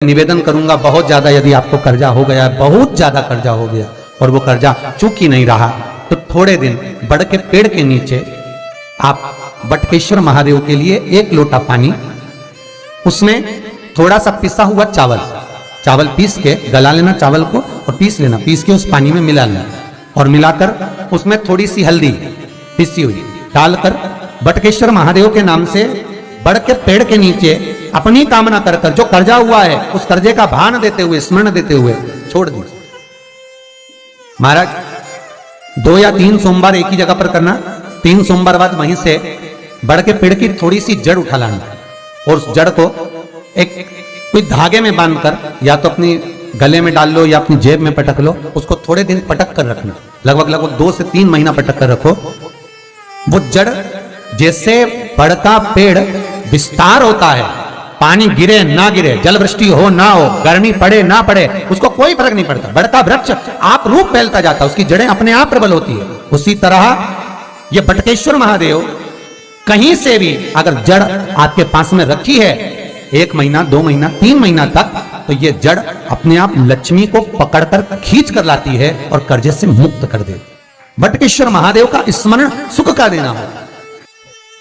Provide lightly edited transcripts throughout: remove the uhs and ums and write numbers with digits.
निवेदन करूंगा बहुत ज्यादा, यदि आपको कर्जा हो गया, बहुत ज्यादा कर्जा हो गया और वो कर्जा चूक ही नहीं रहा, तो थोड़े दिन बड़ के पेड़ के नीचे आप बटकेश्वर महादेव के लिए 1 लोटा पानी, उसमें थोड़ा सा पिसा हुआ चावल पीस के गला लेना, चावल को और पीस लेना, पीस के उस पानी में मिला लेना और मिलाकर उसमें थोड़ी सी हल्दी पिसी हुई डालकर बटकेश्वर महादेव के नाम से बड़ के पेड़ के नीचे अपनी कामना कर कर जो कर्जा हुआ है उस कर्जे का भान देते हुए, स्मरण देते हुए छोड़ दीजिए। महाराज 2 या 3 सोमवार एक ही जगह पर करना, 3 सोमवार बाद वहीं से बड़ के पेड़ की थोड़ी सी जड़ उठा लाना और उस जड़ को एक कोई धागे में बांधकर या तो अपनी गले में डाल लो या अपनी जेब में पटक लो, उसको थोड़े दिन पटक कर रखना, लगभग 2 से 3 महीना पटक कर रखो। वो जड़ जैसे बड़ का पेड़ विस्तार होता है, पानी गिरे ना गिरे, जल वृष्टि हो ना हो, गर्मी पड़े ना पड़े, उसको कोई फर्क नहीं पड़ता, बड़ का वृक्ष आप रूप फैलता जाता है, उसकी जड़ें अपने आप प्रबल होती है। उसी तरह ये बटकेश्वर महादेव कहीं से भी अगर जड़ आपके पास में रखी है 1 महीना 2 महीना 3 महीना तक, तो ये जड़ अपने आप लक्ष्मी को पकड़कर खींच कर लाती है और कर्जे से मुक्त कर दे। बटकेश्वर महादेव का स्मरण सुख का देना हो।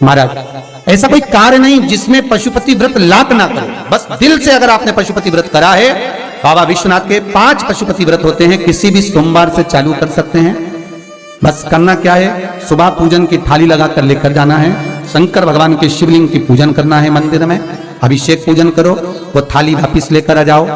महाराज ऐसा कोई कार्य नहीं जिसमें पशुपति व्रत लाख ना करो, बस दिल से अगर आपने पशुपति व्रत करा है, बाबा विश्वनाथ के 5 पशुपति व्रत होते हैं, किसी भी सोमवार से चालू कर सकते हैं। बस करना क्या है, सुबह पूजन की थाली लगाकर लेकर जाना है, शंकर भगवान के शिवलिंग की पूजन करना है, मंदिर में अभिषेक पूजन करो, वो थाली वापिस लेकर आ जाओ,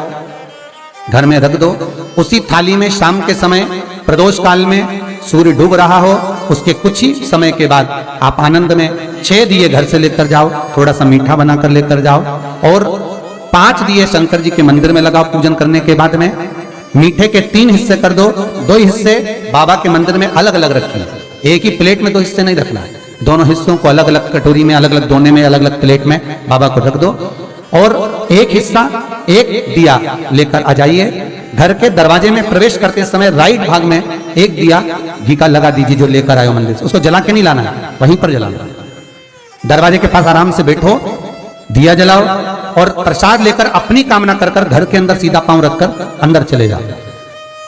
घर में रख दो। उसी थाली में शाम के समय प्रदोष काल में सूर्य डूब रहा हो, उसके कुछ ही समय के बाद आप आनंद में 6 दिए घर से लेकर जाओ, थोड़ा सा मीठा बनाकर लेकर जाओ और 5 दिए शंकर जी के मंदिर में लगाओ। पूजन करने के बाद में मीठे के 3 हिस्से कर दो, 2 हिस्से बाबा के मंदिर में अलग अलग रखिए, एक ही प्लेट में 2 हिस्से नहीं रखना है, दोनों हिस्सों को अलग अलग कटोरी में, अलग अलग दोने में, अलग अलग प्लेट में बाबा को रख दो और एक हिस्सा, एक दिया लेकर आ जाइए। घर के दरवाजे में प्रवेश करते समय राइट भाग में एक दिया घी का लगा दीजिए जो लेकर आयो मंदिर से, उसको जला के नहीं लाना है, वहीं पर जलाना। दरवाजे के पास आराम से बैठो, दिया जलाओ और प्रसाद लेकर अपनी कामना कर कर घर के अंदर सीधा पांव रखकर अंदर चले जाओ।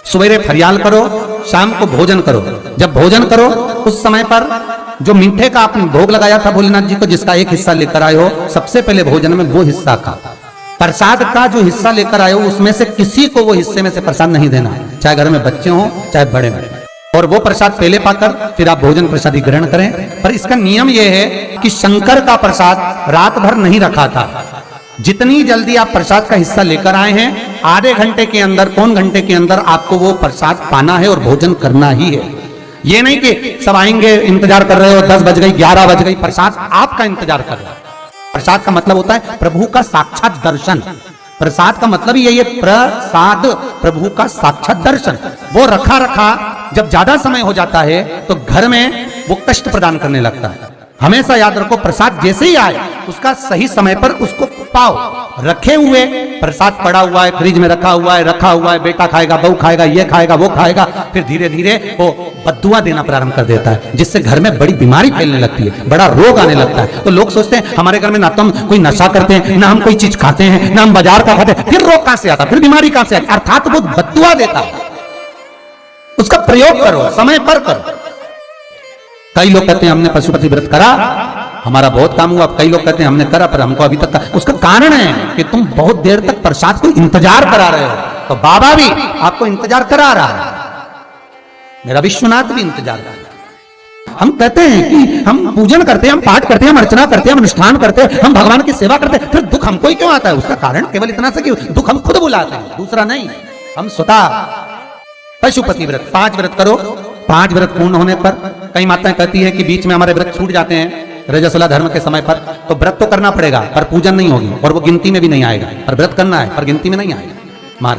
सवेरे फरियाल करो, शाम को भोजन करो। जब भोजन करो उस समय पर जो मीठे का आपने भोग लगाया था भोलेनाथ जी को, जिसका एक हिस्सा लेकर आए हो, सबसे पहले भोजन में वो हिस्सा खा। प्रसाद का जो हिस्सा लेकर आए हो उसमें से किसी को वो हिस्से में से प्रसाद नहीं देना, चाहे घर में बच्चे हो चाहे बड़े हो, और वो प्रसाद पहले पाकर फिर आप भोजन प्रसादी ग्रहण करें। पर इसका नियम यह है कि शंकर का प्रसाद रात भर नहीं रखा था, जितनी जल्दी आप प्रसाद का हिस्सा लेकर आए हैं, आधे घंटे के अंदर, पौन घंटे के अंदर आपको वो प्रसाद पाना है और भोजन करना ही है। ये नहीं कि सब आएंगे, इंतजार कर रहे हो, 10 बज गई, 11 बज गई, प्रसाद आपका इंतजार कर रहा है। प्रसाद का मतलब होता है प्रभु का साक्षात दर्शन। प्रसाद का मतलब यही है, प्रसाद प्रभु का साक्षात दर्शन। वो रखा रखा जब ज्यादा समय हो जाता है तो घर में वो कष्ट प्रदान करने लगता है। हमेशा याद रखो, प्रसाद जैसे ही आए उसका सही समय पर उसको पाओ। रखे हुए प्रसाद पड़ा हुआ है, फ्रिज में रखा हुआ है, बेटा खाएगा, बहू खाएगा, ये खाएगा, वो खाएगा, फिर धीरे धीरे वो बद्दुआ देना प्रारंभ कर देता है, जिससे घर में बड़ी बीमारी फैलने लगती है, बड़ा रोग आने लगता है। तो लोग सोचते हैं हमारे घर में ना तो हम कोई नशा करते हैं, ना हम कोई चीज खाते हैं, ना हम बाजार का खाते हैं, फिर रोग कहां से आता, फिर बीमारी कहां से आती, अर्थात वो बद्दुआ देता है। उसका प्रयोग करो, समय पर करो। कई लोग कहते हैं हमने पशुपति व्रत करा, हमारा बहुत काम हुआ। कई लोग कहते हैं हमने करा पर हमको अभी तक उसका कारण है कि तुम बहुत देर तक प्रसाद को इंतजार करा रहे हो, तो बाबा भी आपको इंतजार करा रहा है, मेरा विश्वनाथ भी इंतजार कर रहा है। हम कहते हैं कि हम पूजन करते हैं, हम पाठ करते हैं, हम अर्चना करते हैं, हम अनुष्ठान करते हैं, हम भगवान की सेवा करते हैं, फिर दुख हमको ही क्यों आता है? उसका कारण केवल इतना सा कि दुख हम खुद बुलाते हैं, दूसरा नहीं। हम स्वतः पशुपति व्रत 5 व्रत करो। 5 व्रत पूर्ण होने पर कई माताएं कहती है कि बीच में हमारे व्रत छूट जाते हैं रजस्वला धर्म के समय पर, तो व्रत तो करना पड़ेगा पर पूजन नहीं होगी और वो गिनती में भी नहीं आएगा। पर व्रत करना है पर गिनती में नहीं आएगा।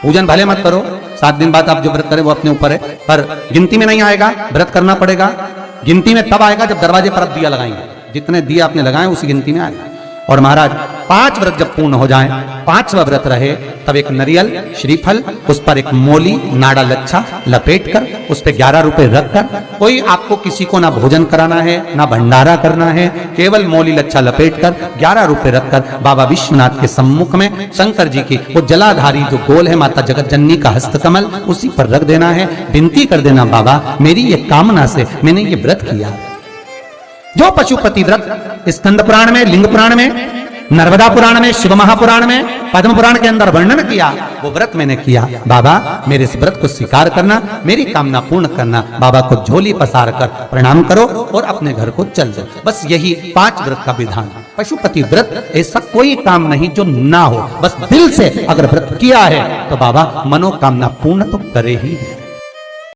पूजन भले मत करो, 7 दिन बाद आप जो व्रत करें वो अपने ऊपर है, पर गिनती में नहीं आएगा। व्रत करना पड़ेगा। गिनती में तब आएगा जब दरवाजे पर आप दिया लगाएंगे, जितने दिया आपने लगाए उसी गिनती में आएगा। और महाराज 5 व्रत जब पूर्ण हो जाएं, 5वां व्रत रहे, तब एक नरियल श्रीफल, उस पर एक मोली नाड़ा लच्छा लपेटकर उस पे 11 रुपए रखकर, कोई आपको किसी को ना भोजन कराना है ना भंडारा करना है, केवल मोली लच्छा लपेटकर 11 रुपए रखकर बाबा विश्वनाथ के सम्मुख में शंकर जी की वो जलाधारी जो गोल है माता जगत जननी का हस्तकमल, उसी पर रख देना है। विनती कर देना, बाबा मेरी ये कामना से मैंने ये व्रत किया। जो पशुपति व्रत स्कंद पुराण में, लिंग पुराण में, नर्मदा पुराण में, शिव महापुराण में, पद्म पुराण के अंदर वर्णन किया, वो व्रत मैंने किया। बाबा मेरे इस व्रत को स्वीकार करना, मेरी कामना पूर्ण करना। बाबा को झोली पसार कर प्रणाम करो और अपने घर को चल जाओ। बस यही 5 व्रत का विधान। पशुपति व्रत ऐसा कोई काम नहीं जो ना हो, बस दिल से अगर व्रत किया है तो बाबा मनोकामना पूर्ण तो करे ही।